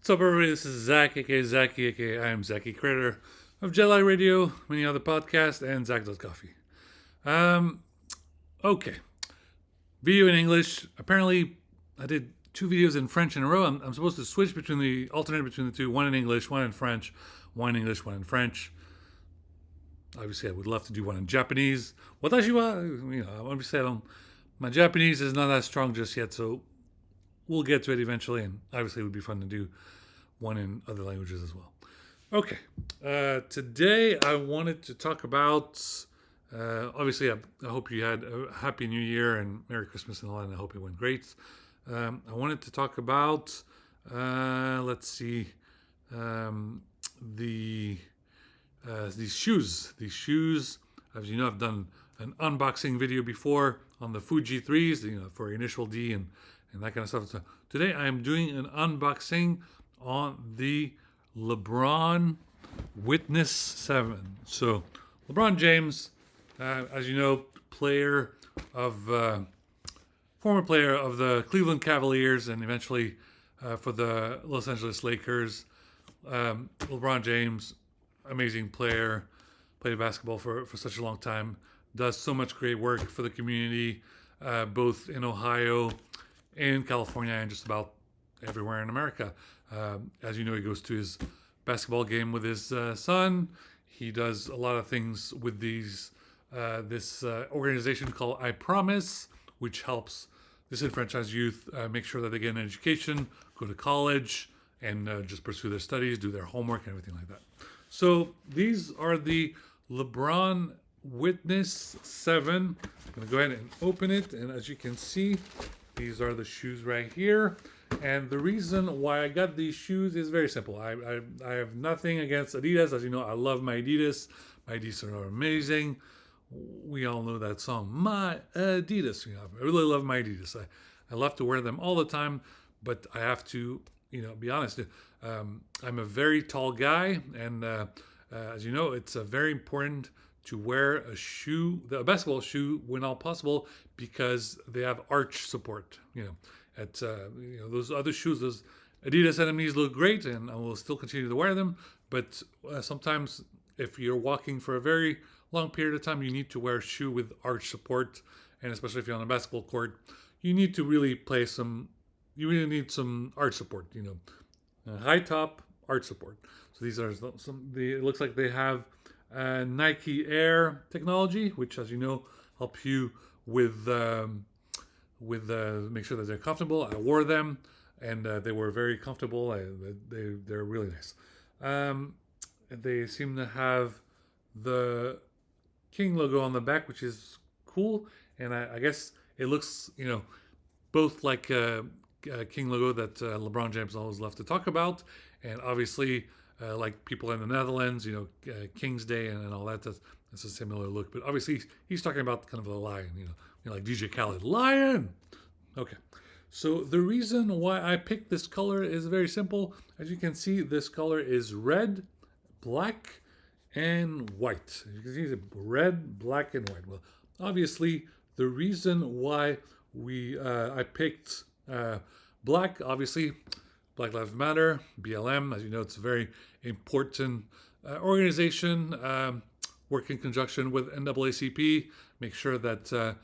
What's up, everybody? This is Zach, aka Zachy, aka I am Zachy, creator of Jedi Radio, many other podcasts, and Zach Does Coffee. Um, okay. Video in English. Apparently, I did two videos in French in a row. I'm supposed to switch alternate between the two, one in English, one in French, one in English, one in French. Obviously, I would love to do one in Japanese. Watashi wa, obviously, my Japanese is not that strong just yet, so we'll get to it eventually, and obviously, it would be fun to do one in other languages as well. Okay. Today I wanted to talk about. Obviously, I hope you had a happy New Year and Merry Christmas and all that. And I hope it went great. I wanted to talk about. Let's see. The these shoes. These shoes. As you know, I've done an unboxing video before on the Fuji 3s, for Initial D and that kind of stuff. So today I am doing an unboxing on the LeBron Witness 7. So LeBron James, as you know, former player of the Cleveland Cavaliers and eventually for the Los Angeles Lakers. LeBron James, amazing player, played basketball for such a long time, does so much great work for the community, both in Ohio, in California, and just about everywhere in America. As you know, he goes to his basketball game with his son. He does a lot of things with this organization called I Promise, which helps disenfranchised youth make sure that they get an education, go to college, and just pursue their studies, do their homework, and everything like that. So these are the LeBron Witness 7. I'm going to go ahead and open it, and as you can see, these are the shoes right here. And the reason why I got these shoes is very simple. I have nothing against Adidas. As you know, I love my Adidas. My Adidas are amazing. We all know that song, My Adidas. I really love my Adidas. I love to wear them all the time, but I have to, be honest. I'm a very tall guy, and as you know, it's very important to wear a basketball shoe when all possible, because they have arch support. Those other shoes, those Adidas enemies look great, and I will still continue to wear them. But sometimes, if you're walking for a very long period of time, you need to wear a shoe with arch support, and especially if you're on a basketball court, you need to really You really need some arch support. High top arch support. So these are it looks like they have Nike Air technology, which, as you know, help you with make sure that they're comfortable. I wore them, and they were very comfortable. They're really nice. They seem to have the King logo on the back, which is cool, and I guess it looks both like a King logo that LeBron James always loved to talk about, and obviously like people in the Netherlands, King's Day and all that. That's a similar look, but obviously he's talking about kind of a lion, like DJ Khaled, lion. Okay, so the reason why I picked this color is very simple. As you can see, this color is red, black, and white. As you can see, it's red, black, and white. Well, obviously, the reason why I picked black, obviously, Black Lives Matter, BLM. As you know, it's a very important organization. Work in conjunction with NAACP. Make sure that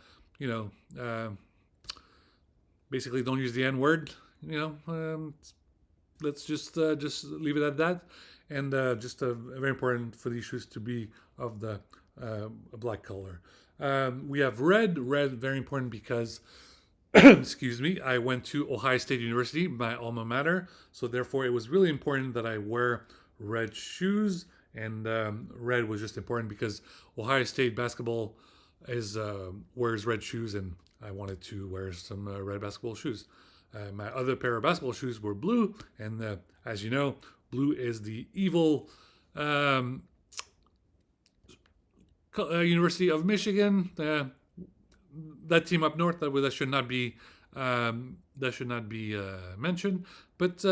basically don't use the N word. Let's just leave it at that. And just very important for these shoes to be of the black color. We have red. Red, very important because excuse me, I went to Ohio State University, my alma mater, so therefore it was really important that I wear red shoes, and red was just important because Ohio State basketball wears red shoes, and I wanted to wear some red basketball shoes. My other pair of basketball shoes were blue, and as you know, blue is the evil University of Michigan. That team up north that should not be mentioned, but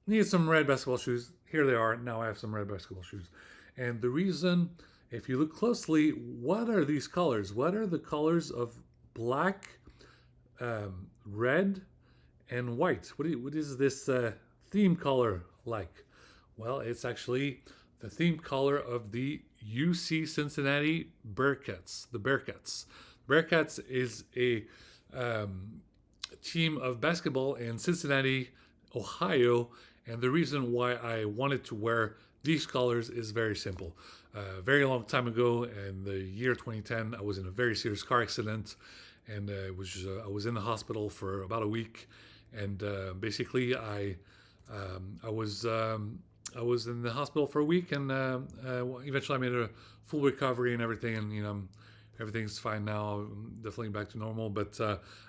needed some red basketball shoes. Here they are. Now I have some red basketball shoes, and the reason, if you look closely, what are these colors? What are the colors of black, red, and white? What is this theme color like? Well, it's actually the theme color of the UC Cincinnati Bearcats. The Bearcats. Bearcats is a team of basketball in Cincinnati, Ohio, and the reason why I wanted to wear these colors is very simple. Very long time ago, in the year 2010, I was in a very serious car accident, and I was in the hospital for about a week, and basically I was in the hospital for a week, and eventually I made a full recovery and everything, and everything's fine now. I'm definitely back to normal, but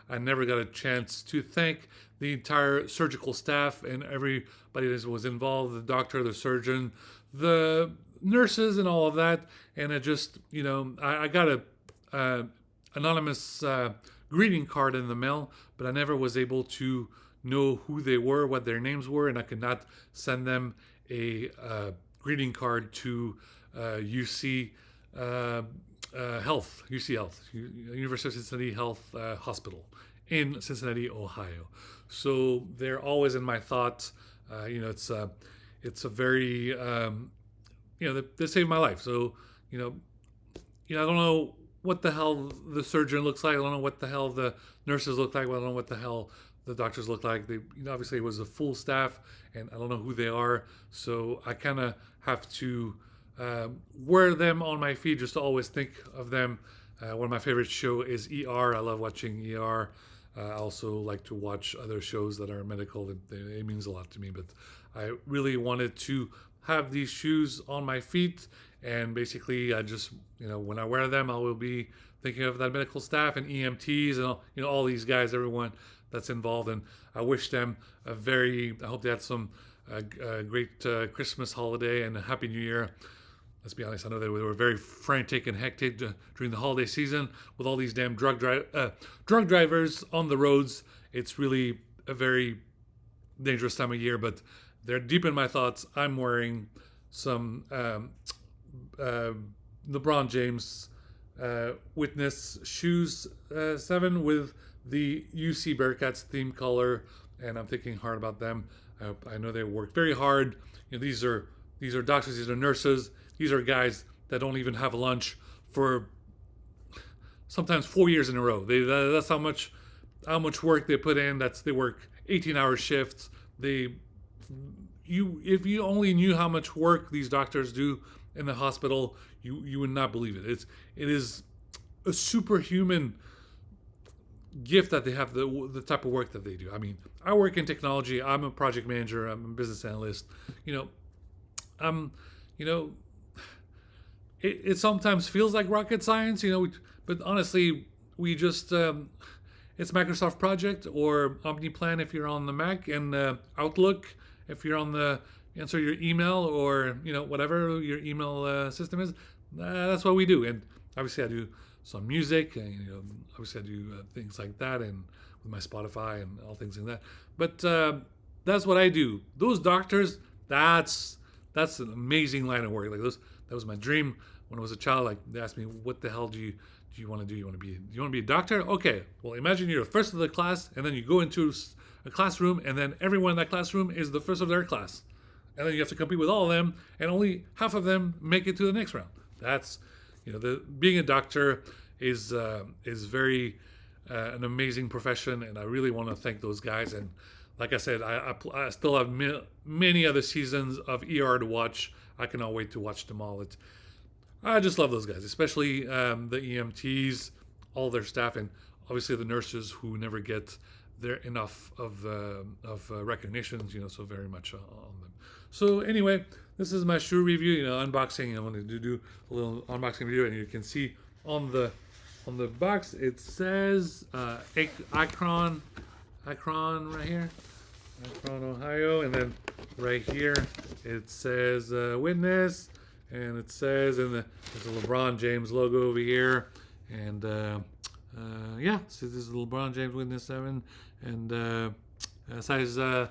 I never got a chance to thank the entire surgical staff and everybody that was involved, the doctor, the surgeon, the nurses, and all of that. And it just, I got a anonymous greeting card in the mail, but I never was able to know who they were, what their names were, and I could not send them a greeting card to UC Health, UC Health, University of Cincinnati Health Hospital in Cincinnati, Ohio. So they're always in my thoughts. It's a very, they saved my life. So, I don't know what the hell the surgeon looks like. I don't know what the hell the nurses look like. I don't know what the hell the doctors look like. They, obviously it was a full staff, and I don't know who they are. So I kind of have to wear them on my feet just to always think of them. One of my favorite show is ER. I love watching ER. I also like to watch other shows that are medical. It means a lot to me, but I really wanted to have these shoes on my feet, and basically I just, when I wear them, I will be thinking of that medical staff and EMTs and all these guys, everyone that's involved, and I wish them I hope they had some great Christmas holiday and a Happy New Year. Let's be honest, I know they were very frantic and hectic during the holiday season with all these damn drug drivers on the roads. It's really a very dangerous time of year, but they're deep in my thoughts. I'm wearing some LeBron James Witness Shoes 7 with the UC Bearcats theme color, and I'm thinking hard about them. I know they work very hard. These are doctors, these are nurses, these are guys that don't even have lunch for sometimes 4 years in a row. That's how much work they put in. They work 18-hour shifts. If you only knew how much work these doctors do in the hospital, you would not believe it. It is a superhuman gift that they have, the type of work that they do. I mean, I work in technology. I'm a project manager. I'm a business analyst. It sometimes feels like rocket science, but honestly, we just it's Microsoft Project or OmniPlan if you're on the Mac, and Outlook if you're on the answer your email, or whatever your email system is. That's what we do. And obviously I do some music, and obviously I do things like that, and with my Spotify and all things like that. But that's what I do. Those doctors, that's an amazing line of work. That was my dream when I was a child. Like, they asked me, what the hell do you want to do? You want to be a doctor? Okay. Well, imagine you're the first of the class, and then you go into a classroom, and then everyone in that classroom is the first of their class. And then you have to compete with all of them, and only half of them make it to the next round. That's, being a doctor is very an amazing profession, and I really want to thank those guys. And like I said, I still have many other seasons of ER to watch. I cannot wait to watch them all. I just love those guys, especially the EMTs, all their staff, and obviously the nurses who never get enough of recognitions. So very much on them. So anyway, this is my shoe review. Unboxing. I wanted to do a little unboxing video, and you can see on the box it says Akron right here, Akron, Ohio, and then right here it says Witness, and it says there's a LeBron James logo over here, and so this is LeBron James Witness 7, and size they're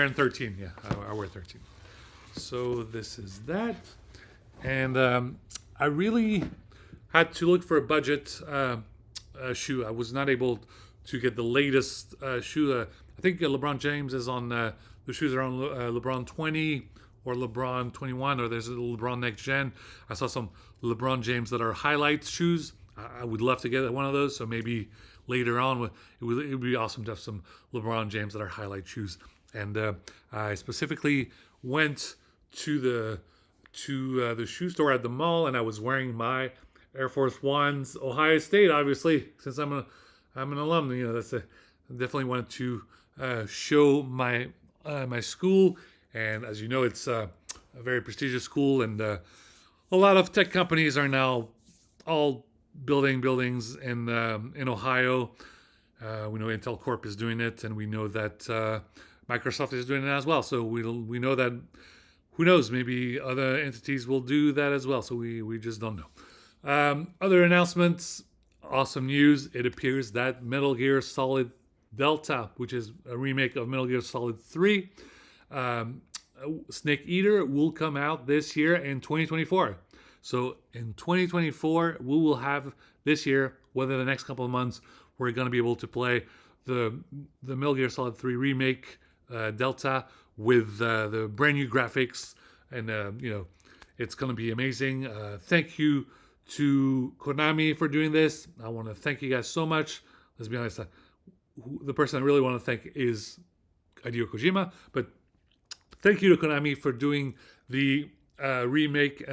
in 13. Yeah, I wear 13. So this is that, and I really had to look for a budget shoe. I was not able to get the latest shoe. I think LeBron James is on the shoes are on LeBron 20 or LeBron 21, or there's a LeBron Next Gen. I saw some LeBron James that are highlights shoes. I would love to get one of those. So maybe later on, it would be awesome to have some LeBron James that are highlight shoes. And I specifically went to the shoe store at the mall, and I was wearing my Air Force Ones, Ohio State, obviously, since I'm an alum. You know, definitely wanted to show my my school, and as you know, it's a very prestigious school, and a lot of tech companies are now all building buildings in Ohio. We know Intel Corp is doing it, and we know that Microsoft is doing it as well. So we know that, who knows, maybe other entities will do that as well. So we just don't know. Other announcements, awesome news. It appears that Metal Gear Solid Delta, which is a remake of Metal Gear Solid 3, Snake Eater, will come out this year in 2024. So in 2024, we will have this year, whether the next couple of months, we're going to be able to play the Metal Gear Solid 3 remake Delta with the brand new graphics, and it's going to be amazing. Thank you to Konami for doing this. I want to thank you guys so much. Let's be honest, the person I really want to thank is Hideo Kojima, but thank you to Konami for doing the remake,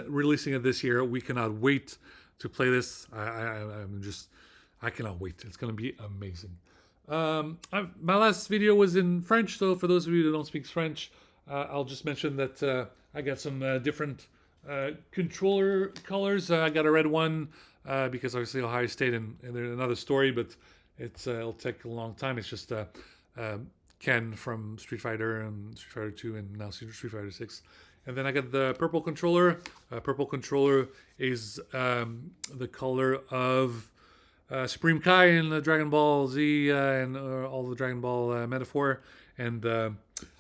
releasing it this year. We cannot wait to play this. I cannot wait. It's going to be amazing. My last video was in French, so for those of you that don't speak French, I'll just mention that I got some different controller colors. I got a red one because obviously Ohio State, and there's another story, but it'll take a long time. It's just Ken from Street Fighter and Street Fighter 2 and now Street Fighter 6. And then I got the purple controller. Purple controller is the color of Supreme Kai in the Dragon Ball Z and all the Dragon Ball metaphor. And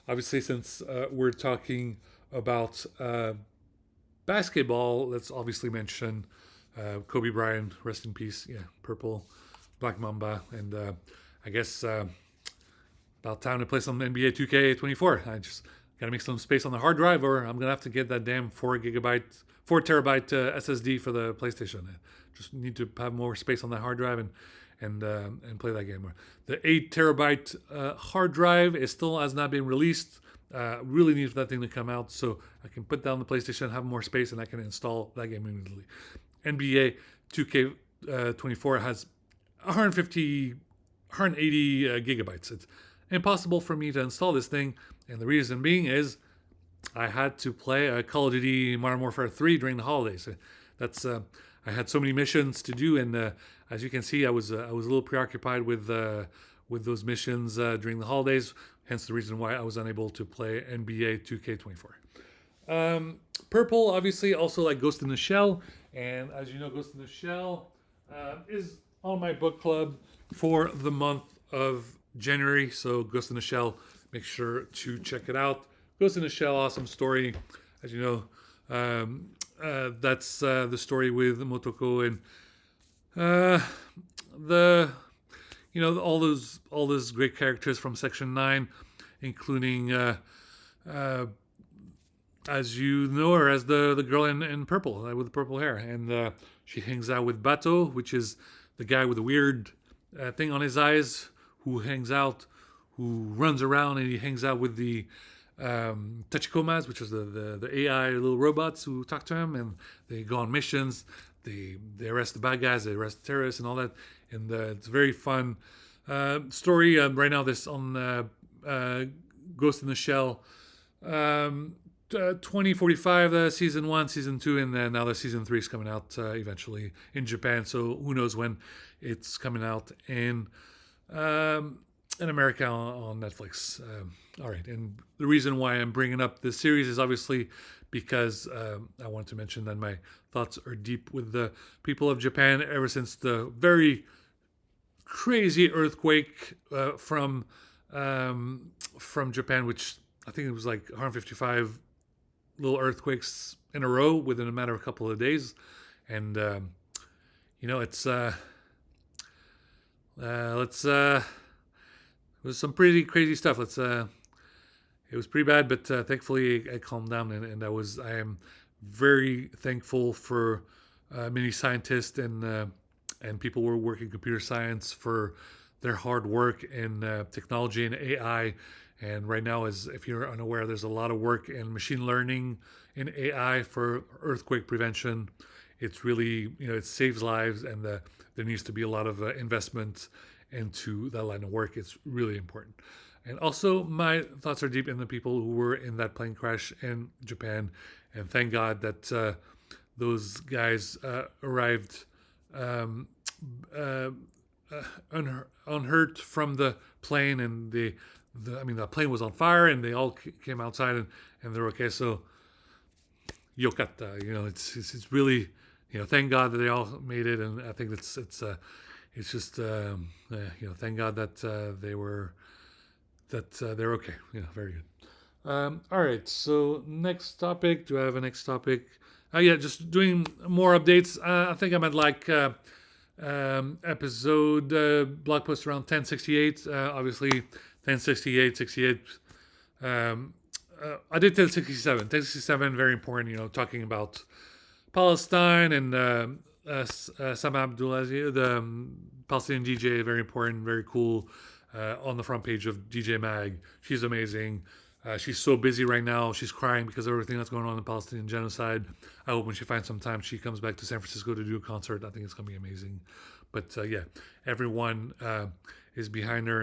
obviously, since we're talking about basketball, let's obviously mention Kobe Bryant, rest in peace. Yeah, purple, Black Mamba. And I guess about time to play some NBA 2K24. I just gotta make some space on the hard drive, or I'm gonna have to get that damn 4 terabyte SSD for the PlayStation. I just need to have more space on that hard drive and play that game more. The 8 terabyte hard drive has not been released. Really need that thing to come out so I can put down the PlayStation, have more space, and I can install that game immediately. NBA 2K24 has 180 gigabytes. It's impossible for me to install this thing, and the reason being is I had to play Call of Duty Modern Warfare 3 during the holidays. I had so many missions to do, and as you can see, I was a little preoccupied with those missions during the holidays. Hence the reason why I was unable to play NBA 2K24. Purple, obviously, also like Ghost in the Shell, and as you know, Ghost in the Shell is on my book club for the month of January. So Ghost in the Shell, make sure to check it out. Ghost in the Shell, awesome story. As you know, that's the story with Motoko and all those great characters from Section 9, including as you know her as the girl in purple with the purple hair, and she hangs out with Bato, which is the guy with the weird thing on his eyes, who runs around, and he hangs out with the Tachikomas, which is the AI little robots who talk to him, and they go on missions. They arrest the bad guys, they arrest the terrorists, and all that. And it's a very fun story. Right now, this on Ghost in the Shell 2045, season 1, season 2, and then now the season 3 is coming out eventually in Japan. So who knows when it's coming out in America on Netflix. All right, and the reason why I'm bringing up this series is obviously because I wanted to mention that my thoughts are deep with the people of Japan ever since the very crazy earthquake from Japan, which I think it was like 155 little earthquakes in a row within a matter of a couple of days, and it's was some pretty crazy stuff. It was pretty bad, but thankfully I calmed down, and I am very thankful for many scientists and people who work in computer science for their hard work in technology and AI. And right now, as if you're unaware, there's a lot of work in machine learning in AI for earthquake prevention. It's really, it saves lives, and there needs to be a lot of investment into that line of work. It's really important. And also, my thoughts are deep in the people who were in that plane crash in Japan. And thank God that those guys arrived um, uh, unhurt from the plane. And the plane was on fire, and they all came outside, and they're okay. So, yokata, it's really, thank God that they all made it. And I think it's just, thank God that they're okay. Yeah, very good. All right. So next topic. Do I have a next topic? Yeah, just doing more updates. I think I'm at like episode blog post around 1068. Obviously, 1068, 68. I did 1067. 1067, very important. Talking about Palestine and Sam Abdulaziz, the Palestinian DJ, very important, very cool. On the front page of DJ Mag. She's amazing. She's so busy right now. She's crying because of everything that's going on in the Palestinian genocide. I hope when she finds some time, she comes back to San Francisco to do a concert. I think it's going to be amazing. But yeah, everyone is behind her,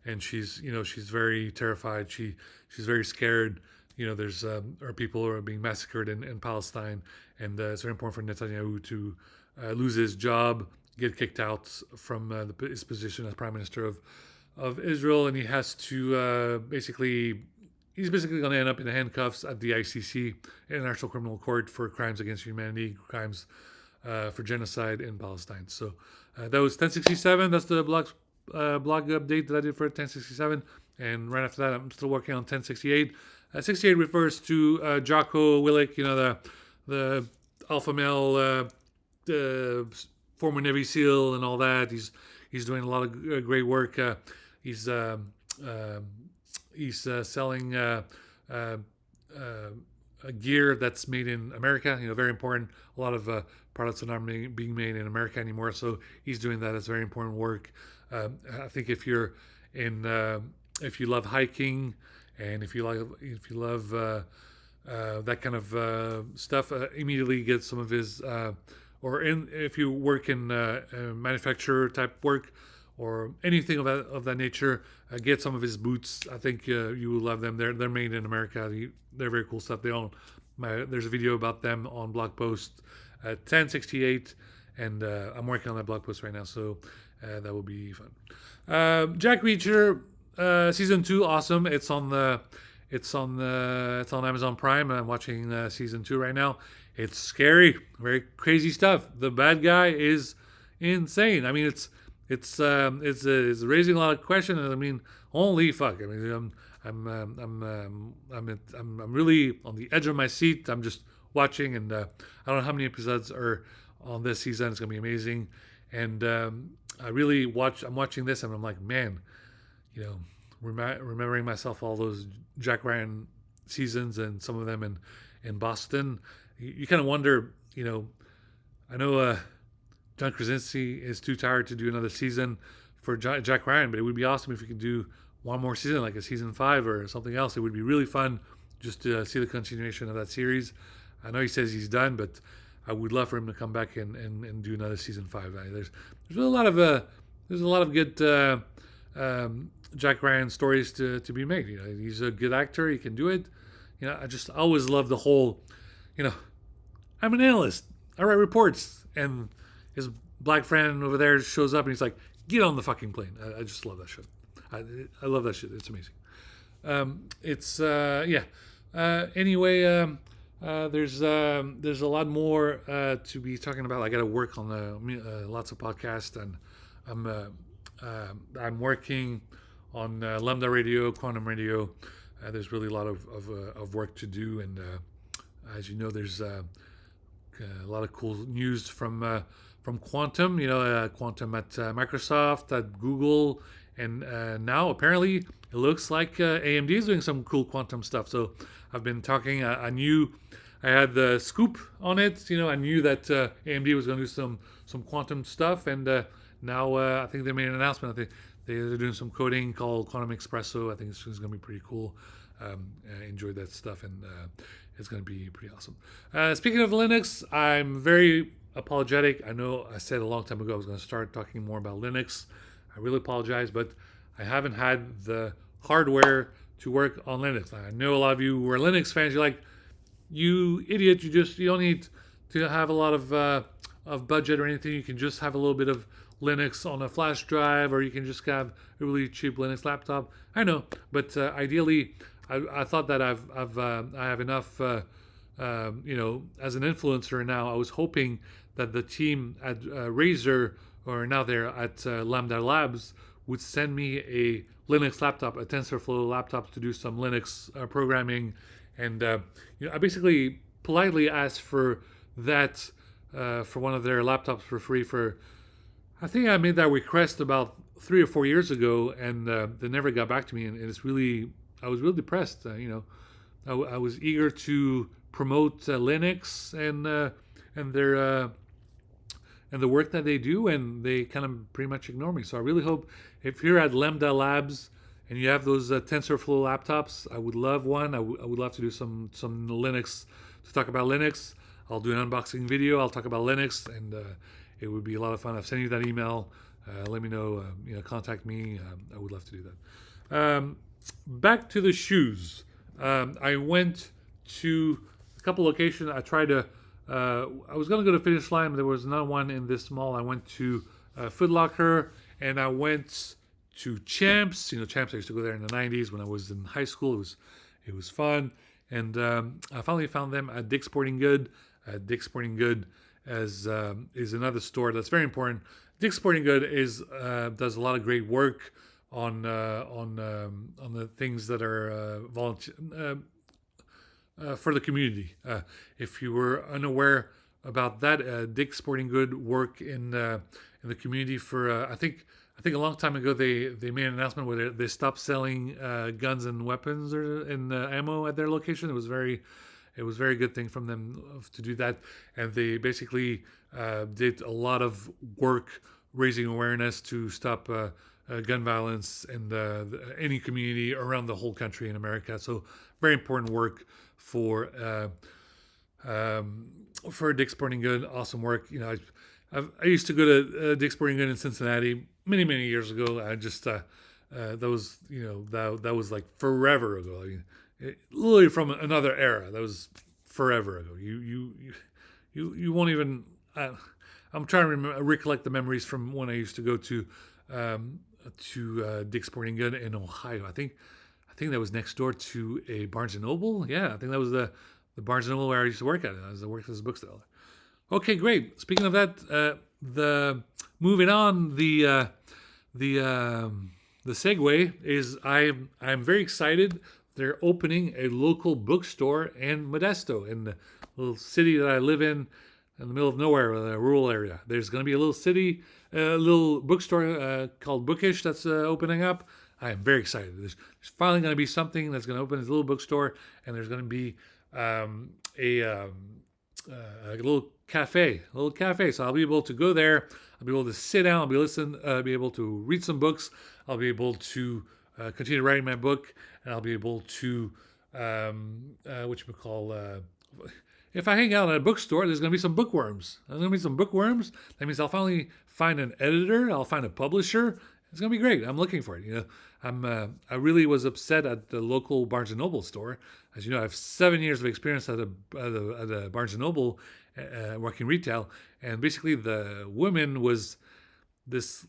and she's very terrified. She's very scared. There's our people are being massacred in Palestine, and it's very important for Netanyahu to lose his job, get kicked out from his position as prime minister of Israel, and he has to he's basically going to end up in the handcuffs at the ICC, International Criminal Court, for crimes against humanity, crimes for genocide in Palestine. So that was 1067. That's the blog update that I did for 1067. And right after that, I'm still working on 1068. 68 refers to Jocko Willink, the alpha male, former Navy SEAL and all that. He's doing a lot of great work. He's selling gear that's made in America. Very important. A lot of products are not being made in America anymore. So he's doing that. It's very important work. I think if you love hiking, and if you love that kind of stuff, immediately get some of his. If you work in manufacturer type work, or anything of that nature, get some of his boots. I think you will love them. They're made in America. They're very cool stuff. There's a video about them on blog post 1068, and I'm working on that blog post right now, so that will be fun. Jack Reacher season 2, awesome. It's on Amazon Prime, and I'm watching season 2 right now. It's scary, very crazy stuff. The bad guy is insane. I mean, it's raising a lot of questions. I mean, holy fuck! I mean, I'm really on the edge of my seat. I'm just watching, and I don't know how many episodes are on this season. It's gonna be amazing, and I'm watching this, and I'm like, man, remembering myself all those Jack Ryan seasons, and some of them in Boston. You kind of wonder, I know John Krasinski is too tired to do another season for Jack Ryan, but it would be awesome if we could do one more season, like a season 5 or something else. It would be really fun just to see the continuation of that series. I know he says he's done, but I would love for him to come back and do another season 5. There's a lot of good Jack Ryan stories to be made. He's a good actor. He can do it. I just always love the whole, I'm an analyst. I write reports, and his black friend over there shows up, and he's like, "Get on the fucking plane." I just love that shit. I love that shit. It's amazing. Anyway, there's a lot more to be talking about. I got to work on lots of podcasts, and I'm working on Lambda Radio, Quantum Radio. There's really a lot of work to do, and as you know, there's a lot of cool news from Quantum. Quantum at Microsoft, at Google, And now apparently it looks like AMD is doing some cool quantum stuff. So I've been talking. I knew I had the scoop on it. I knew that AMD was going to do some quantum stuff, and now I think they made an announcement. I think they're doing some coding called Quantum Espresso. I think it's going to be pretty cool. I enjoyed that stuff, and it's going to be pretty awesome. Speaking of Linux, I'm very apologetic. I know I said a long time ago I was going to start talking more about Linux. I really apologize, but I haven't had the hardware to work on Linux. I know a lot of you who are Linux fans. You're like, you idiot! You don't need to have a lot of budget or anything. You can just have a little bit of Linux on a flash drive, or you can just have a really cheap Linux laptop. I know, but ideally, I thought that I have enough. As an influencer now, I was hoping that the team at Razer, or now they're at Lambda Labs, would send me a Linux laptop, a TensorFlow laptop, to do some Linux programming. And I basically politely asked for that for one of their laptops for free. I think I made that request about 3 or 4 years ago, and they never got back to me. And I was really depressed. I was eager to promote Linux and their and the work that they do, and they kind of pretty much ignore me. So I really hope, if you're at Lambda Labs and you have those TensorFlow laptops, I would love one. I would love to do some Linux, to talk about Linux. I'll do an unboxing video. I'll talk about Linux, and it would be a lot of fun. I've sent you that email. Let me know. Contact me. I would love to do that. Back to the shoes. I went to a couple locations. I tried to. I was going to go to Finish Line, but there was not one in this mall. I went to Foot Locker, and I went to Champs. Champs, I used to go there in the 90s when I was in high school. It was fun. And I finally found them at Dick's Sporting Good. Dick's Sporting Good is another store that's very important. Dick's Sporting Good does a lot of great work on the things that are volunteer. For the community. If you were unaware about that, Dick's Sporting Good work in the community for I think a long time ago they made an announcement where they stopped selling guns and weapons and ammo at their location. It was very good thing from them to do that, and they basically did a lot of work raising awareness to stop gun violence in any community around the whole country in America. So very important work for Dick's Sporting Good. Awesome work. I used to go to Dick's Sporting Good in Cincinnati many years ago. I just that was like forever ago. I mean, literally from another era. That was forever ago. You won't even. I'm trying to recollect the memories from when I used to go to Dick's Sporting Good in Ohio. I think that was next door to a Barnes & Noble. Yeah, I think that was the Barnes & Noble where I used to work at. I worked as a bookseller. Okay, great. Speaking of that, moving on, the segue is I'm very excited. They're opening a local bookstore in Modesto, in the little city that I live in the middle of nowhere, a rural area. There's going to be a little bookstore called Bookish that's opening up. I am very excited. There's finally going to be something that's going to open as a little bookstore, and there's going to be a little cafe. So I'll be able to go there. I'll be able to sit down. I'll be able to read some books. I'll be able to continue writing my book, and I'll be able to if I hang out at a bookstore, there's going to be some bookworms. That means I'll finally find an editor. I'll find a publisher. It's going to be great. I'm looking for it. I really was upset at the local Barnes & Noble store. As you know, I have 7 years of experience at a Barnes & Noble working retail. And basically the woman was this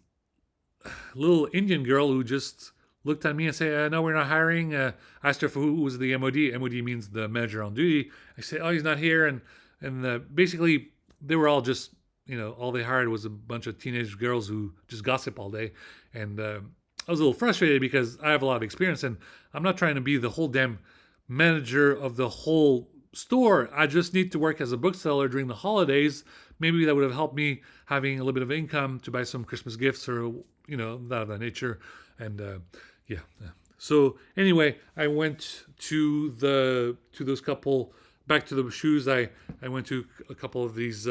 little Indian girl who just looked at me and said, no, we're not hiring. I asked her who was the MOD. MOD means the manager on duty. I said, oh, he's not here. And basically they were all just, all they hired was a bunch of teenage girls who just gossip all day. And I was a little frustrated because I have a lot of experience and I'm not trying to be the whole damn manager of the whole store. I just need to work as a bookseller during the holidays maybe that would have helped me having a little bit of income to buy some Christmas gifts or that of that nature. And yeah. So anyway, I went to those couple, back to the shoes. I went to a couple of these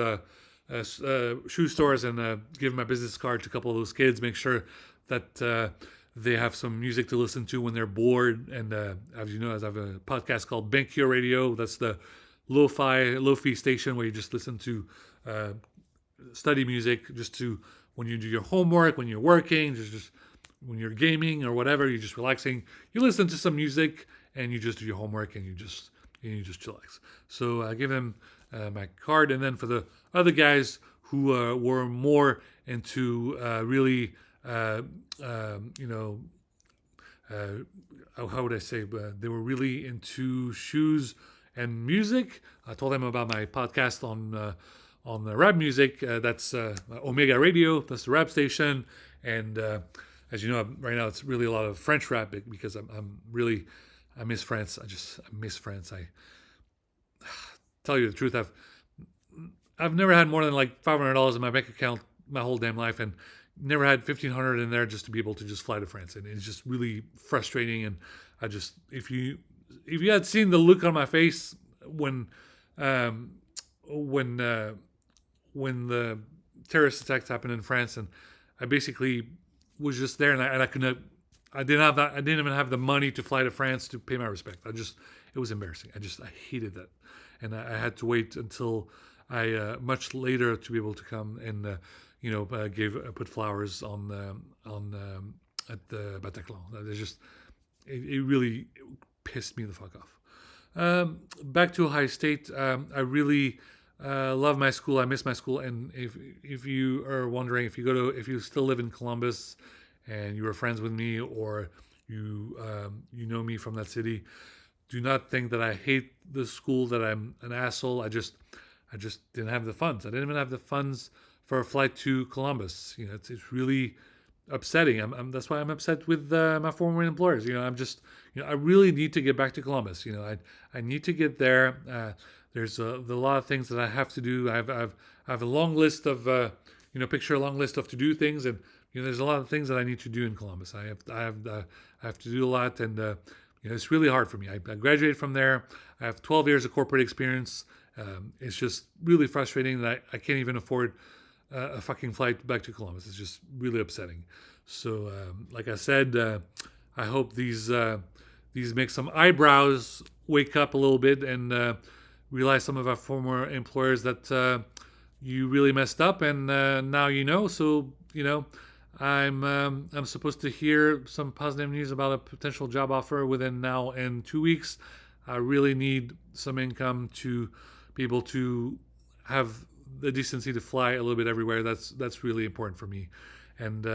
shoe stores and give my business card to a couple of those kids. Make sure that they have some music to listen to when they're bored. And as you know, as I have a podcast called Bankio Radio. That's the lo-fi station where you just listen to study music, just to when you do your homework, when you're working, just when you're gaming or whatever, you're just relaxing. You listen to some music and you just do your homework and you just chillax. So I give them my card, and then for the other guys who were more into really, how would I say? They were really into shoes and music. I told them about my podcast on the rap music. That's Omega Radio. That's the rap station, and as you know, right now it's really a lot of French rap because I miss France. I miss France. I tell you the truth, I've never had more than like $500 in my bank account my whole damn life, and never had $1,500 in there just to be able to just fly to France. And it's just really frustrating. And I just, if you had seen the look on my face when the terrorist attacks happened in France, and I basically was just there, and I didn't even have the money to fly to France to pay my respect. It was embarrassing. I hated that, and I had to wait until I much later to be able to come and put flowers on at the Bataclan. It really pissed me the fuck off. Back to Ohio State. I really love my school. I miss my school. And if you are wondering, if you still live in Columbus and you were friends with me, or you know me from that city, do not think that I hate the school, that I'm an asshole. I just didn't have the funds. I didn't even have the funds for a flight to Columbus. It's really upsetting. That's why I'm upset with my former employers. I really need to get back to Columbus. I need to get there. There's a lot of things that I have to do. I have a long list of picture a long list of to do things, and there's a lot of things that I need to do in Columbus. I have to do a lot, and it's really hard for me. I graduated from there. I have 12 years of corporate experience. It's just really frustrating that I can't even afford a fucking flight back to Columbus. It's just really upsetting. So, like I said, I hope these make some eyebrows wake up a little bit and realize, some of our former employers, that you really messed up, and now you know. So I'm supposed to hear some positive news about a potential job offer within now and 2 weeks. I really need some income to be able to have the decency to fly a little bit everywhere. That's really important for me. And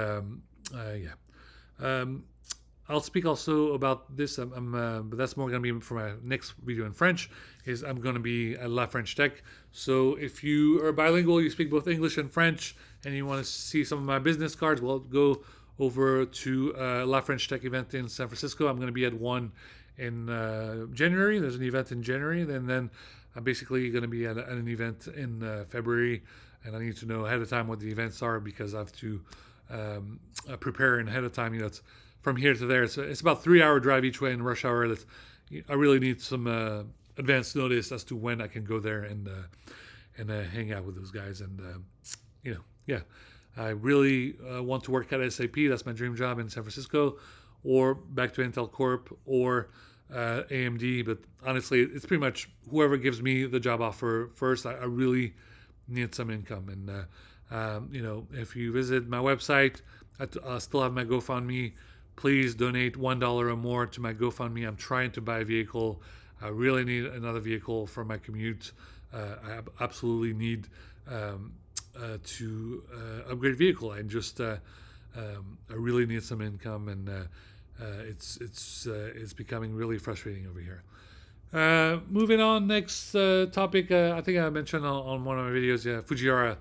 I'll speak also about this, but that's more going to be for my next video in French. I'm going to be at La French Tech. So if you are bilingual, you speak both English and French, and you want to see some of my business cards, well, go over to La French Tech event in San Francisco. I'm going to be at one in January. There's an event in January, and then I'm basically going to be at an event in February, and I need to know ahead of time what the events are, because I have to prepare ahead of time. It's from here to there. It's about 3-hour drive each way in rush hour. I really need some advance notice as to when I can go there and hang out with those guys. And I really want to work at SAP. That's my dream job in San Francisco, or back to Intel Corp, or AMD. But honestly, it's pretty much whoever gives me the job offer first. I really need some income. And if you visit my website, I still have my GoFundMe. Please donate $1 or more to my GoFundMe. I'm trying to buy a vehicle. I really need another vehicle for my commute. I absolutely need to upgrade vehicle. I really need some income, and it's becoming really frustrating over here. Moving on, next topic. I think I mentioned on one of my videos, Fujiwara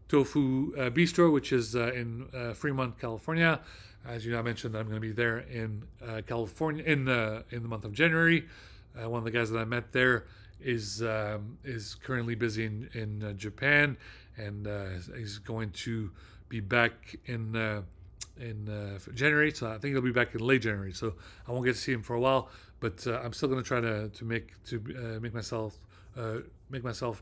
Tofu Bistro, which is in Fremont, California. As you know, I mentioned I'm going to be there in California in the month of January. One of the guys that I met there is currently busy in Japan, and he's going to be back in January. So I think he'll be back in late January. So I won't get to see him for a while, but I'm still going to try to make myself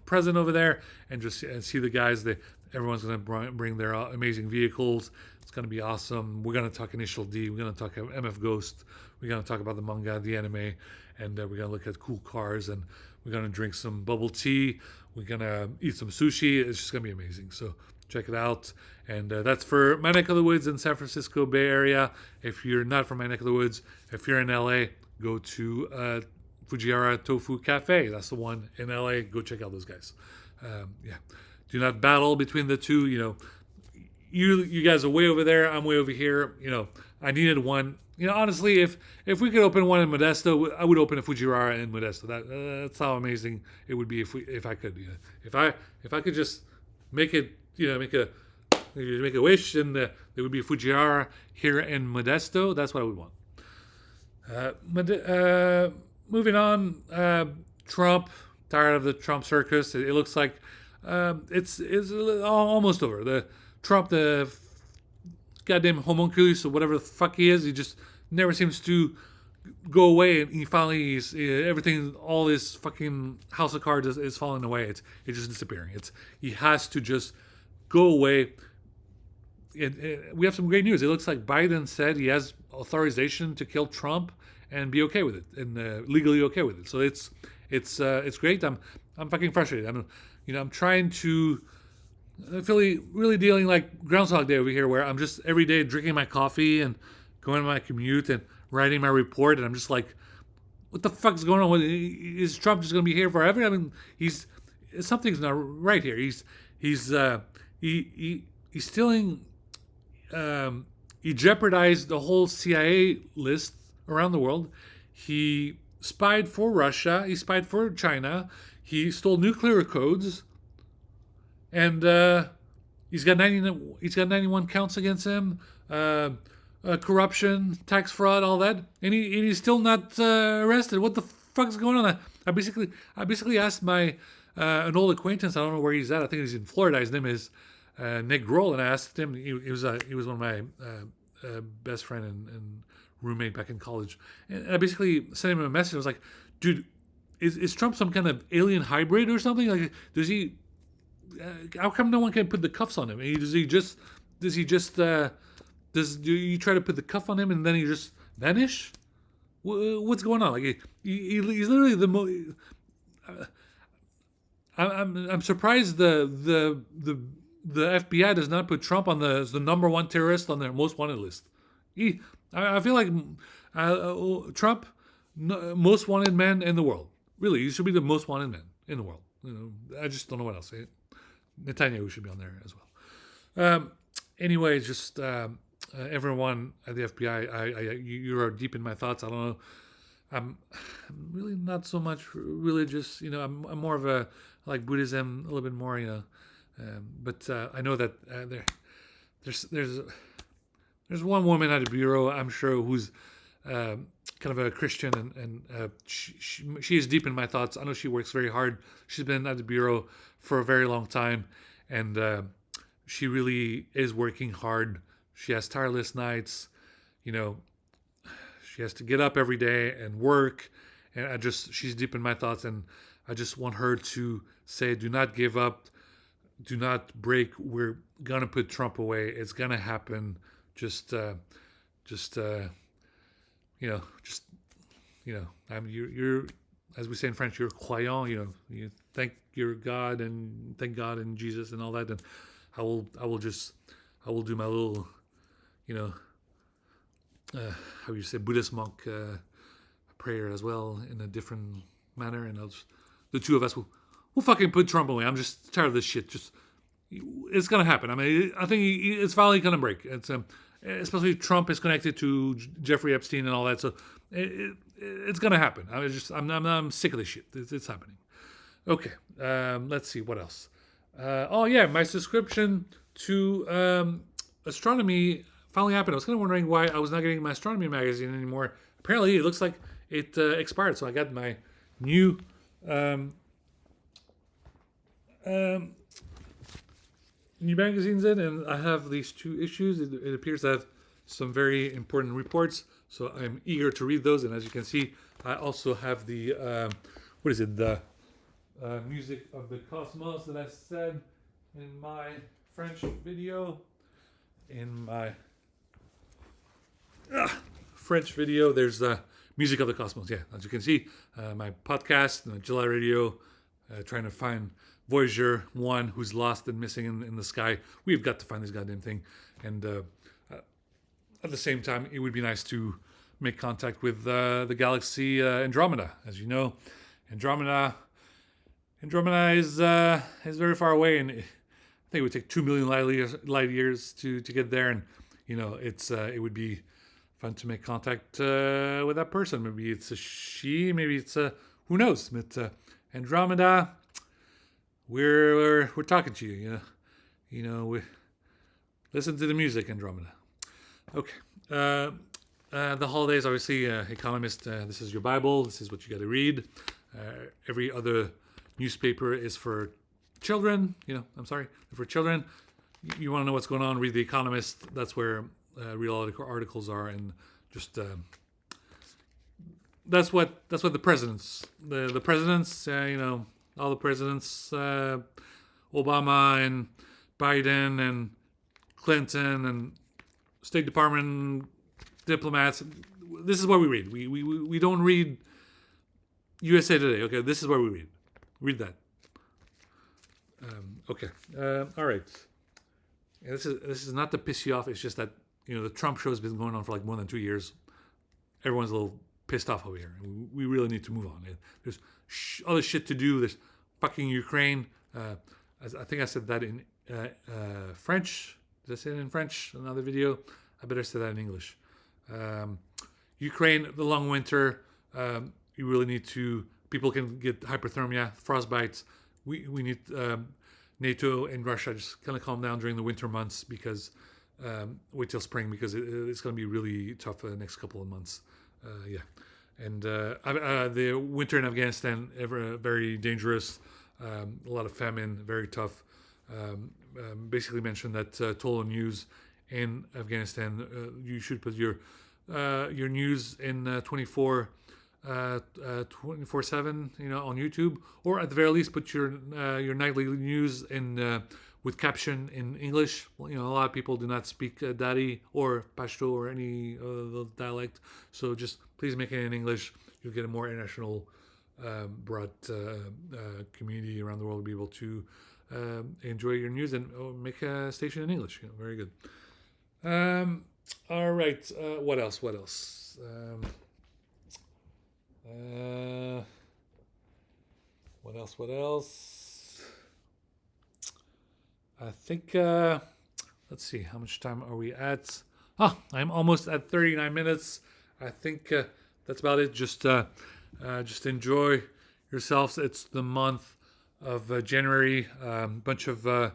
present over there and just see the guys. Everyone's going to bring their amazing vehicles. It's going to be awesome. We're going to talk Initial D. We're going to talk MF Ghost. We're going to talk about the manga, the anime, and we're going to look at cool cars, and we're going to drink some bubble tea. We're going to eat some sushi. It's just going to be amazing. So check it out. And that's for my neck of the woods in San Francisco Bay Area. If you're not from my neck of the woods, if you're in LA, go to Fujiwara Tofu Cafe. That's the one in LA. Go check out those guys. Yeah. Do not battle between the two. You guys are way over there. I'm way over here. I needed one. Honestly, if we could open one in Modesto, I would open a Fujiwara in Modesto. That's how amazing it would be if I could. If I could just make it, make a wish, and there would be a Fujiwara here in Modesto. That's what I would want. Moving on, Trump. Tired of the Trump circus. It looks like it's almost over. The Trump, the goddamn homunculus or whatever the fuck he is, he just never seems to go away. And he finally, everything, all his fucking house of cards is falling away. It's just disappearing. He has to just go away. We have some great news. It looks like Biden said he has authorization to kill Trump and be okay with it, and legally okay with it. So it's great. I'm fucking frustrated. I'm trying to. I feel really dealing like Groundhog Day over here, where I'm just every day drinking my coffee and going on my commute and writing my report, and I'm just like, what the fuck is going on? Is Trump just going to be here forever? Something's not right here. He's stealing. He jeopardized the whole CIA list around the world. He spied for Russia. He spied for China. He stole nuclear codes. And he's got 91 counts against him, corruption, tax fraud, all that, and he's still not arrested. What the fuck's going on? I basically asked my an old acquaintance. I don't know where he's at. I think he's in Florida. His name is Nick Grohl, and I asked him. He was one of my best friend and roommate back in college, and I basically sent him a message. I was like, dude, is Trump some kind of alien hybrid or something? Like, does he? How come no one can put the cuffs on him? Does you try to put the cuff on him and then he just vanish? What's going on? Like he's literally the most. I'm surprised the FBI does not put Trump on the number one terrorist on their most wanted list. I feel like Trump, most wanted man in the world. Really, he should be the most wanted man in the world. I just don't know what else. Netanyahu should be on there as well. Anyway, just everyone at the FBI, you are deep in my thoughts. I don't know. I'm really not so much religious. I'm more of a like Buddhism a little bit more. But I know that there's one woman at the bureau, I'm sure, who's kind of a Christian, and she is deep in my thoughts. I know she works very hard. She's been at the bureau for a very long time, and she really is working hard. She has tireless nights. She has to get up every day and work, and she's deep in my thoughts, and I just want her to say, do not give up, do not break. We're gonna put Trump away. It's gonna happen. You're as we say in French, you're croyant. You thank your God and thank God and Jesus and all that. And I will do my little, how you say, Buddhist monk prayer as well in a different manner. And the two of us will fucking put Trump away. I'm just tired of this shit. It's gonna happen. I think it's finally gonna break. It's especially Trump is connected to Jeffrey Epstein and all that. So it's gonna happen. I'm sick of this shit. It's happening. Okay. Let's see what else. My subscription to astronomy finally happened. I was kind of wondering why I was not getting my astronomy magazine anymore. Apparently, it looks like it expired. So I got my new new magazines in, and I have these 2 issues. It appears to have some very important reports, so I'm eager to read those. And as you can see, I also have the what is it? The music of the cosmos that I said in my French video. In my French video, there's the music of the cosmos. Yeah, as you can see, my podcast, July Radio, trying to find Voyager 1, who's lost and missing in the sky. We've got to find this goddamn thing. And at the same time, it would be nice to make contact with the galaxy Andromeda. As you know, Andromeda is very far away, and I think it would take 2 million light years to get there. And it would be fun to make contact with that person. Maybe it's a she, maybe it's a who knows. But Andromeda, we're talking to you. We listen to the music, Andromeda. Okay. The holidays, obviously, Economist. This is your Bible. This is what you got to read. Every other newspaper is for children. I'm sorry, for children. You want to know what's going on? Read the Economist. That's where real articles are, and just that's what the presidents, the presidents, all the presidents, Obama and Biden and Clinton and State Department diplomats. This is what we read. We don't read USA Today. Okay, this is what we read. Read that. Okay. All right. Yeah, this is not to piss you off. It's just that the Trump show has been going on for like more than 2 years. Everyone's a little pissed off over here. We really need to move on. There's other shit to do. There's fucking Ukraine. I think I said that in French. Did I say it in French? Another video. I better say that in English. Ukraine, the long winter. You really need to. People can get hypothermia, frostbites. We need NATO and Russia just kind of calm down during the winter months, because wait till spring, because it's going to be really tough for the next couple of months. Yeah. And the winter in Afghanistan, very dangerous. A lot of famine, very tough. Basically mentioned that total news in Afghanistan, you should put your news in 24/7, on YouTube, or at the very least put your nightly news in with caption in English. Well, a lot of people do not speak Dari or Pashto or any dialect, so just please make it in English. You'll get a more international, broad community around the world to be able to enjoy your news and make a station in English. Very good. All right. What else? What else? What else? I think, let's see, how much time are we at? I'm almost at 39 minutes. I think that's about it. Just enjoy yourselves. It's the month of January. Bunch of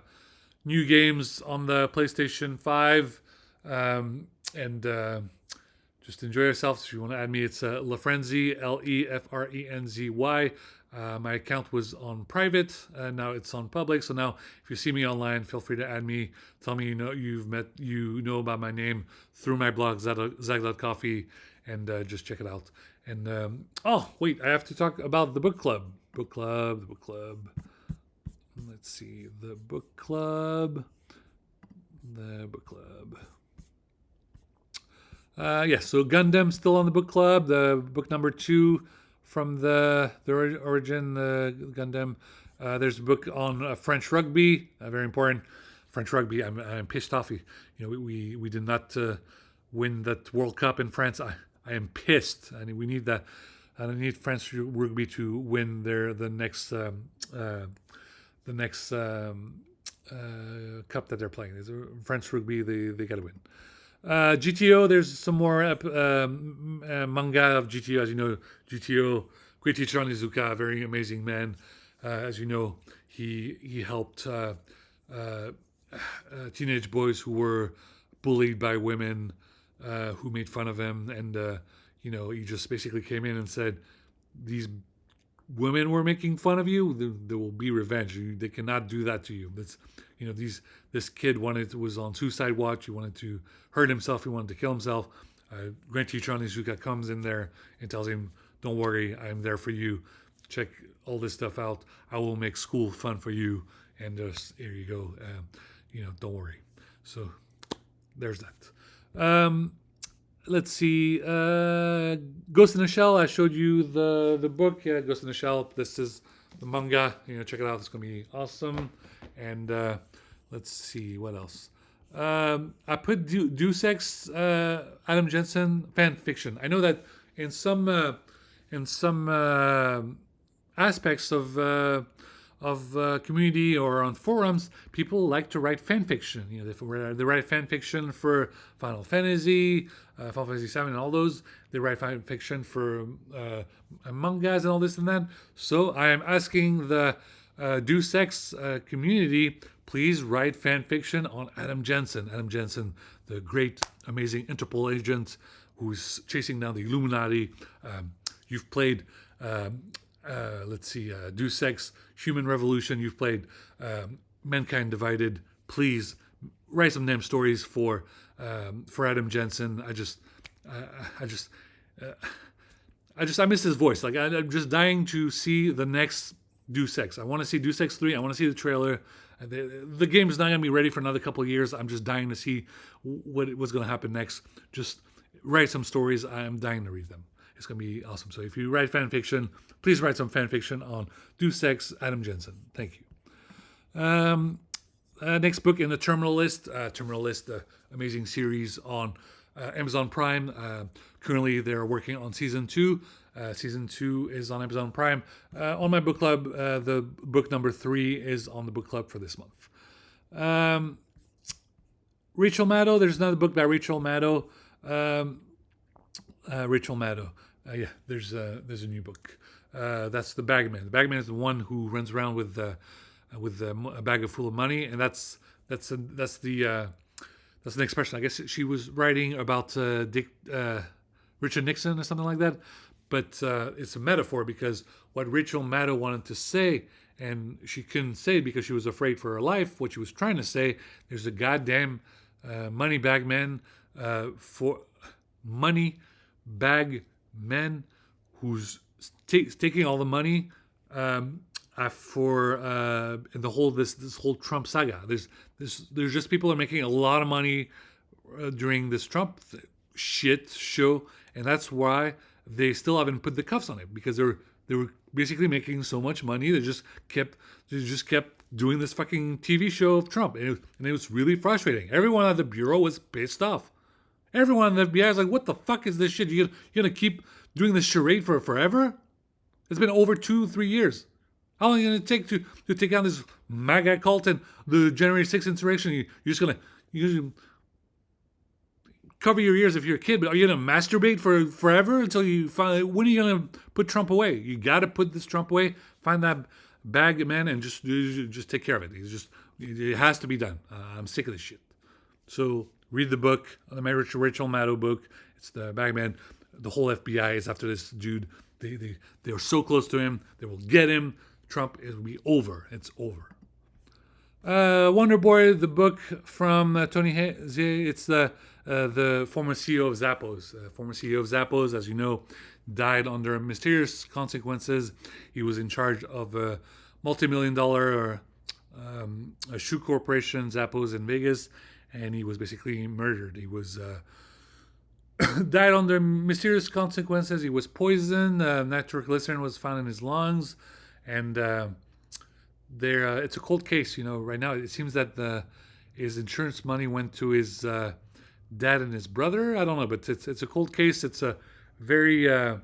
new games on the PlayStation 5. And just enjoy yourselves. If you want to add me, it's Lefrenzy, Lefrenzy. My account was on private, now it's on public. So now, if you see me online, feel free to add me. Tell me you know about my name through my blog, zack.coffee, and just check it out. And wait, I have to talk about the book club. The book club. Let's see, the book club. So Gundam still on the book club. The book number 2 from the origin, Gundam. There's a book on French rugby, very important. French rugby. I'm pissed off. We did not win that World Cup in France. I am pissed. I mean, we need that. I need French rugby to win the next cup that they're playing. It's French rugby. They got to win. GTO, there's some more manga of GTO. As you know, GTO, Koichiro Onizuka, a very amazing man. As you know, he helped teenage boys who were bullied by women who made fun of him. And, he just basically came in and said, these women were making fun of you, there will be revenge. They cannot do that to you. That's, this kid was on suicide watch. He wanted to hurt himself. He wanted to kill himself. Grand teacher Onizuka comes in there and tells him, "Don't worry, I'm there for you. Check all this stuff out. I will make school fun for you. And just here you go. Don't worry." So there's that. Let's see. Ghost in the Shell. I showed you the book. Yeah, Ghost in the Shell. This is the manga. Check it out. It's gonna be awesome. And let's see what else. I put Deus Ex Adam Jensen fan fiction. I know that in some aspects of community or on forums, people like to write fan fiction. They write fan fiction for Final Fantasy, Final Fantasy VII, and all those. They write fan fiction for mangas and all this and that. So I am asking the Deus Ex community, please write fan fiction on Adam Jensen. Adam Jensen, the great, amazing Interpol agent who's chasing down the Illuminati. You've played, Deus Ex, Human Revolution. You've played Mankind Divided. Please write some damn stories for Adam Jensen. I miss his voice. Like I'm just dying to see the next Deus Ex. I want to see Deus Ex 3. I want to see the trailer. The game is not going to be ready for another couple of years. I'm just dying to see what's going to happen next. Just write some stories. I am dying to read them. It's going to be awesome. So if you write fan fiction, please write some fan fiction on Deus Ex Adam Jensen. Thank you. Next book in the Terminal List. Amazing series on Amazon Prime. Currently, they're working on season 2. Season 2 is on Amazon Prime. On my book club, the book number 3 is on the book club for this month. Rachel Maddow. There's another book by Rachel Maddow. There's a new book. That's the Bagman. The Bagman is the one who runs around with a bag full of money, and that's an expression. I guess she was writing about Richard Nixon or something like that. But it's a metaphor because what Rachel Maddow wanted to say, and she couldn't say it because she was afraid for her life, what she was trying to say, there's a goddamn money bag man who's taking all the money for the whole this whole Trump saga. There's just people are making a lot of money during this Trump shit show, and that's why they still haven't put the cuffs on it, because they were basically making so much money. They just kept doing this fucking TV show of Trump, and it was really frustrating. Everyone at the bureau was pissed off. Everyone in the FBI is like, "What the fuck is this shit? You're gonna keep doing this charade for forever? It's been over 2-3 years. How long is it gonna take to take down this MAGA cult and the January 6th insurrection? You're just gonna cover your ears if you're a kid, but are you gonna masturbate for forever until you finally? When are you gonna put Trump away? You gotta put this Trump away. Find that bag man and just take care of it. It has to be done. I'm sick of this shit. So read the book, the Rachel Maddow book. It's the Bagman. The whole FBI is after this dude. They are so close to him. They will get him. Trump, it will be over. It's over. Wonder Boy, the book from Tony Hayes. It's the former CEO of Zappos. Former CEO of Zappos, as you know, died under mysterious consequences. He was in charge of a multi-million-dollar shoe corporation, Zappos in Vegas, and he was basically murdered. He was died under mysterious consequences. He was poisoned. Nitroglycerin was found in his lungs, and it's a cold case. Right now it seems that his insurance money went to his dad and his brother. I don't know, but it's a cold case. It's a very there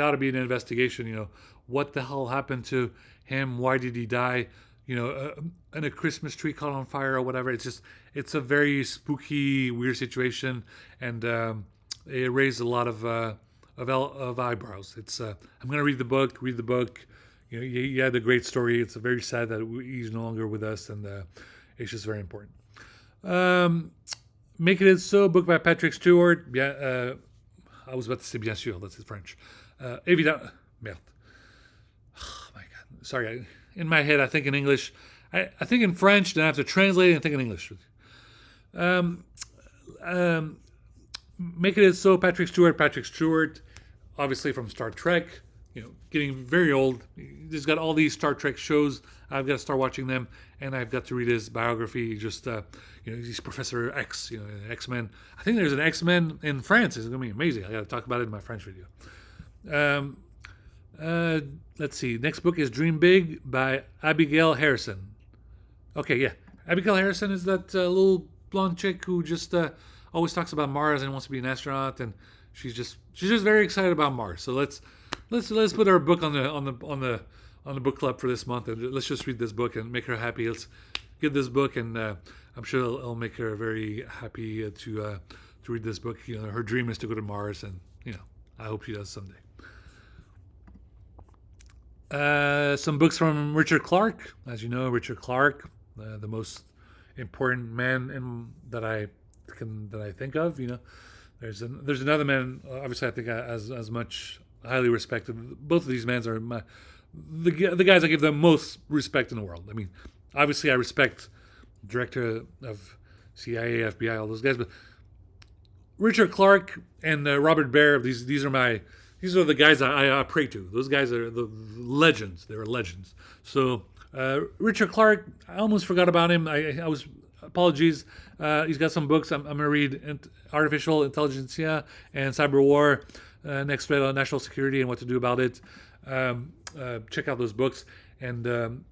ought to be an investigation. What the hell happened to him? Why did he die? And a Christmas tree caught on fire or whatever. It's a very spooky, weird situation, and it raised a lot of eyebrows. I'm gonna read the book. He had a great story. It's very sad that he's no longer with us, and it's just very important. Make It So, book by Patrick Stewart. I was about to say bien sûr, that's his French. Évidemment, merde. sorry, in my head I think in English. I think in French, then I have to translate and think in English. Um, um, Making it so, Patrick Stewart, obviously from Star Trek, getting very old. He's got all these Star Trek shows. I've got to start watching them, and I've got to read his biography. He's Professor X, X-Men. I think there's an X-Men in France. It's going to be amazing. I got to talk about it in my French video. Let's see. Next book is Dream Big by Abigail Harrison. Okay, yeah. Abigail Harrison is that little blonde chick who just always talks about Mars and wants to be an astronaut, and she's just very excited about Mars. So let's put our book on the book club for this month, and let's just read this book and make her happy. Let's get this book, and I'm sure it'll make her very happy to read this book. Her dream is to go to Mars, and I hope she does someday. Some books from Richard Clarke. As you know, Richard Clarke, the most important man that I think of. There's another man. Obviously, I think as much highly respected. Both of these men are the guys I give the most respect in the world. I mean, obviously, I respect director of CIA, FBI, all those guys, but Richard Clarke and Robert Baer. These are the guys I pray to. Those guys are the legends. They're legends. So Richard Clarke, I almost forgot about him. Apologies. He's got some books. I'm going to read Artificial Intelligentsia and Cyber War, Next Threat on National Security and What to Do About It. Check out those books. And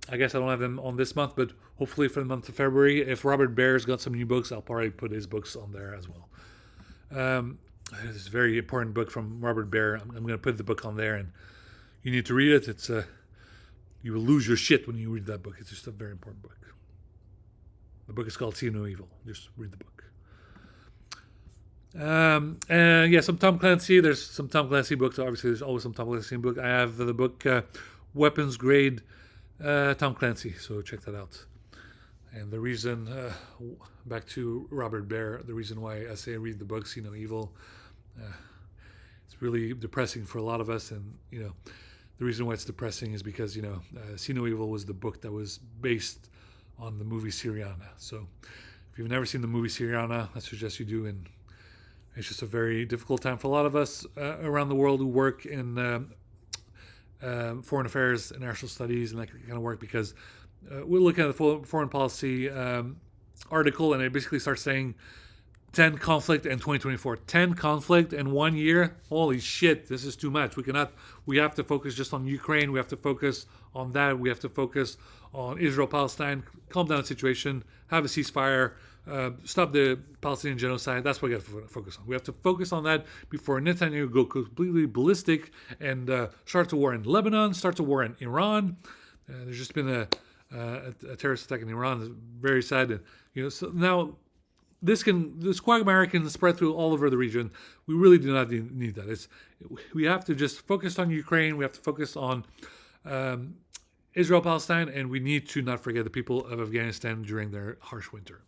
I guess I don't have them on this month, but hopefully for the month of February, if Robert Baer's got some new books, I'll probably put his books on there as well. This is a very important book from Robert Baer. I'm going to put the book on there, and you need to read it. It's you will lose your shit when you read that book. It's just a very important book. The book is called See No Evil. Just read the book. And some Tom Clancy. There's some Tom Clancy books. Obviously, there's always some Tom Clancy book. I have the book Weapons Grade Tom Clancy. So check that out. And the reason, back to Robert Baer, the reason why I say read the book See No Evil, it's really depressing for a lot of us. And, the reason why it's depressing is because, See No Evil was the book that was based on the movie Syriana. So if you've never seen the movie Syriana, I suggest you do. And it's just a very difficult time for a lot of us around the world who work in foreign affairs, international studies, and that kind of work, because we're looking at the foreign policy article, and it basically starts saying 10 conflict in 2024. 10 conflict in 1 year? Holy shit, this is too much. We have to focus just on Ukraine. We have to focus on that. We have to focus on Israel-Palestine. Calm down the situation. Have a ceasefire. Stop the Palestinian genocide. That's what we have to focus on. We have to focus on that before Netanyahu go completely ballistic and starts a war in Lebanon, starts a war in Iran. There's just been a terrorist attack in Iran. It's very sad. So now this quagmire can spread through all over the region. We really do not need that. We have to just focus on Ukraine. We have to focus on Israel, Palestine, and we need to not forget the people of Afghanistan during their harsh winter.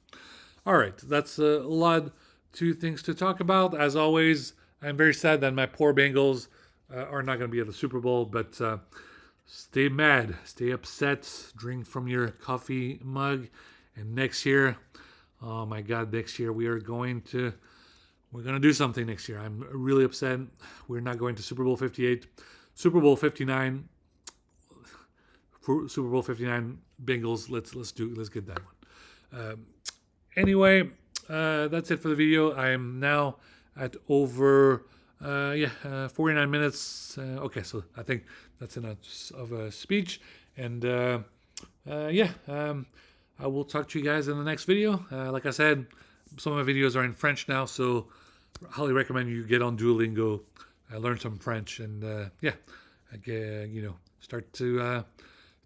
All right, that's a lot of things to talk about. As always, I'm very sad that my poor Bengals are not going to be at the Super Bowl, but stay mad, stay upset, drink from your coffee mug, and next year, oh my God, next year we're going to do something next year. I'm really upset. We're not going to Super Bowl 58, Super Bowl 59. For Super Bowl 59 Bengals, let's get that one. Anyway, that's it for the video. I am now at over 49 minutes. Okay, so I think that's enough of a speech. And I will talk to you guys in the next video. Like I said, some of my videos are in French now, so I highly recommend you get on Duolingo, learn some French, and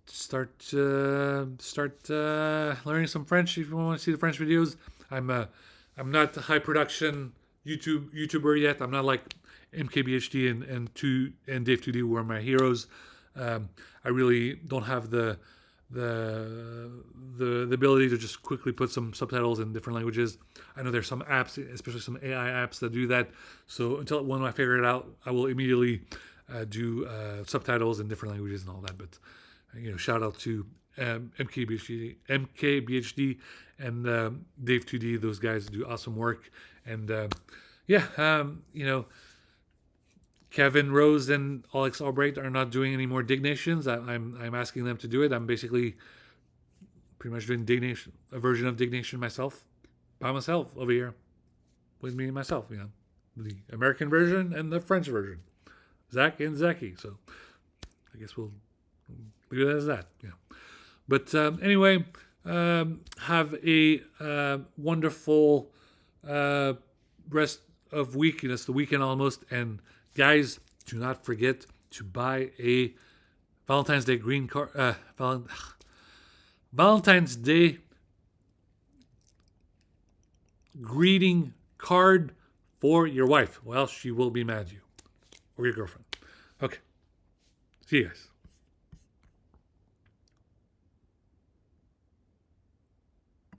start learning some French if you want to see the French videos. I'm not a high production YouTuber yet. I'm not like MKBHD and Dave 2D, who are my heroes. I really don't have the ability to just quickly put some subtitles in different languages. I know there's some apps, especially some AI apps, that do that. So when I figure it out, I will immediately do subtitles in different languages and all that. But Shout out to MKBHD and Dave 2D. Those guys do awesome work. And Kevin Rose and Alex Albright are not doing any more dignations. I'm asking them to do it. I'm basically pretty much doing dignation, a version of dignation myself, by myself over here, with me and myself. The American version and the French version, Zach and Zachy. So I guess we'll leave it as that. But anyway, have a wonderful rest of week. It's the weekend almost. And guys, do not forget to buy a Valentine's Day green card. Valentine's Day greeting card for your wife. Well, she will be mad at you or your girlfriend. Okay. See you guys.